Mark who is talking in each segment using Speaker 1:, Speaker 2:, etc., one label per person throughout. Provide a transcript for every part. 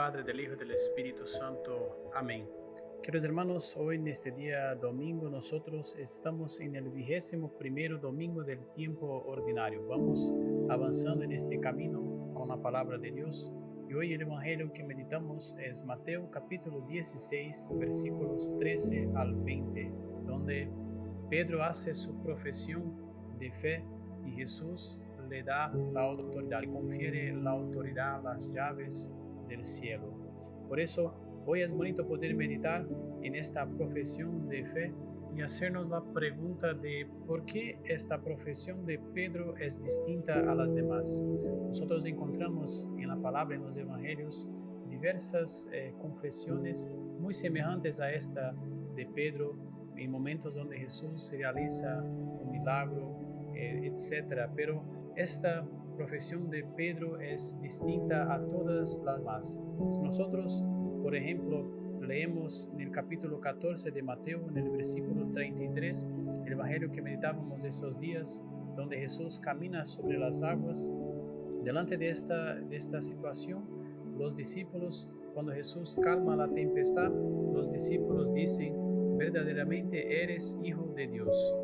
Speaker 1: Padre, del Hijo y del Espíritu Santo. Amén. Queridos hermanos, hoy en este día domingo nosotros estamos en el 21º domingo del tiempo ordinario. Vamos avanzando en este camino con la palabra de Dios. Y hoy el Evangelio que meditamos es Mateo capítulo 16, versículos 13 al 20, donde Pedro hace su profesión de fe y Jesús le da la autoridad, le confiere la autoridad, las llaves del cielo. Por eso hoy es bonito poder meditar en esta profesión de fe y hacernos la pregunta de por qué esta profesión de Pedro es distinta a las demás. Nosotros encontramos en la palabra, en los evangelios, diversas confesiones muy semejantes a esta de Pedro en momentos donde Jesús realiza un milagro, etc. Pero esta profesión de Pedro es distinta a todas las demás. Nosotros, por ejemplo, leemos en el capítulo 14 de Mateo, en el versículo 33, el evangelio que meditábamos esos días, donde Jesús camina sobre las aguas. Delante de esta situación, los discípulos, cuando Jesús calma la tempestad, los discípulos dicen, verdaderamente eres Hijo de Dios.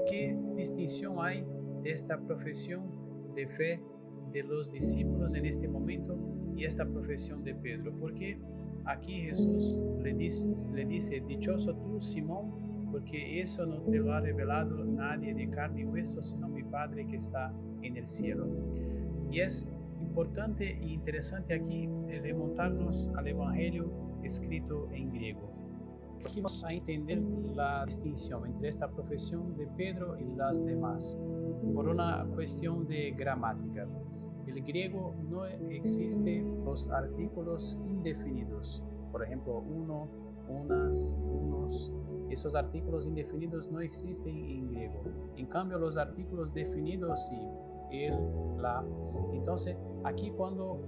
Speaker 1: ¿Qué distinción hay de esta profesión de fe de los discípulos en este momento y esta profesión de Pedro? Porque aquí Jesús le dice, dichoso tú, Simón, porque eso no te lo ha revelado nadie de carne y hueso, sino mi Padre que está en el cielo. Y es importante e interesante aquí remontarnos al Evangelio escrito en griego. Aquí vamos a entender la distinción entre esta profesión de Pedro y las demás, por una cuestión de gramática. En el griego no existen los artículos indefinidos, por ejemplo, uno, unas, unos. Esos artículos indefinidos no existen en griego. En cambio, los artículos definidos sí, el, la. Entonces, aquí cuando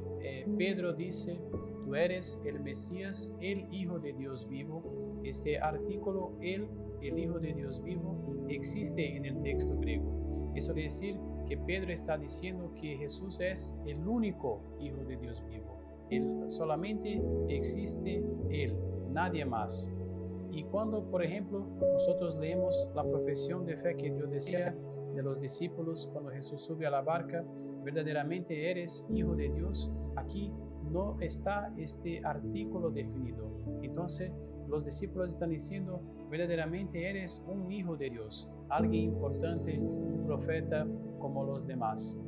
Speaker 1: Pedro dice, tú eres el Mesías, el Hijo de Dios vivo, este artículo, el Hijo de Dios vivo, existe en el texto griego. Eso quiere decir que Pedro está diciendo que Jesús es el único Hijo de Dios vivo. Solamente existe Él, nadie más. Y cuando, por ejemplo, nosotros leemos la profesión de fe que yo decía de los discípulos cuando Jesús sube a la barca, verdaderamente eres Hijo de Dios, aquí no está este artículo definido. Entonces, los discípulos están diciendo, verdaderamente eres un Hijo de Dios, alguien importante, un profeta como los demás.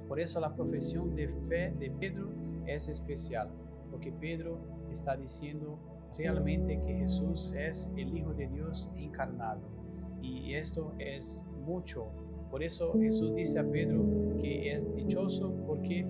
Speaker 1: Por eso la profesión de fe de Pedro es especial, porque Pedro está diciendo realmente que Jesús es el Hijo de Dios encarnado. Y esto es mucho. Por eso Jesús dice a Pedro que es dichoso porque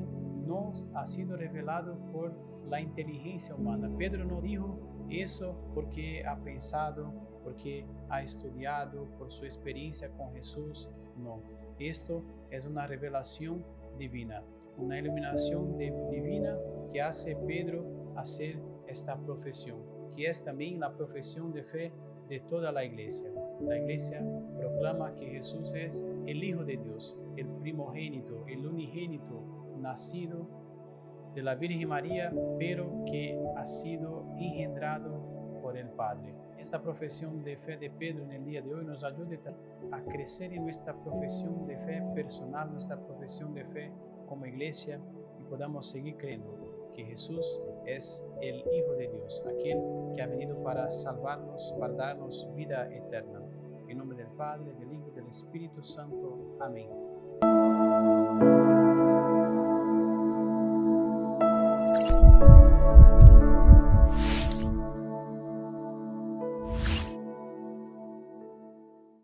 Speaker 1: no ha sido revelado por la inteligencia humana. Pedro no dijo eso porque ha pensado, porque ha estudiado, por su experiencia con Jesús. No, esto es una revelación divina, una iluminación divina que hace Pedro hacer esta profesión, que es también la profesión de fe de toda la iglesia. La iglesia proclama que Jesús es el Hijo de Dios, el primogénito, el unigénito, nacido de la Virgen María, pero que ha sido engendrado por el Padre. Esta profesión de fe de Pedro en el día de hoy nos ayuda a crecer en nuestra profesión de fe personal, nuestra profesión de fe como iglesia, y podamos seguir creyendo que Jesús es el Hijo de Dios, aquel que ha venido para salvarnos, para darnos vida eterna. En nombre del Padre, del Hijo y del Espíritu Santo. Amén.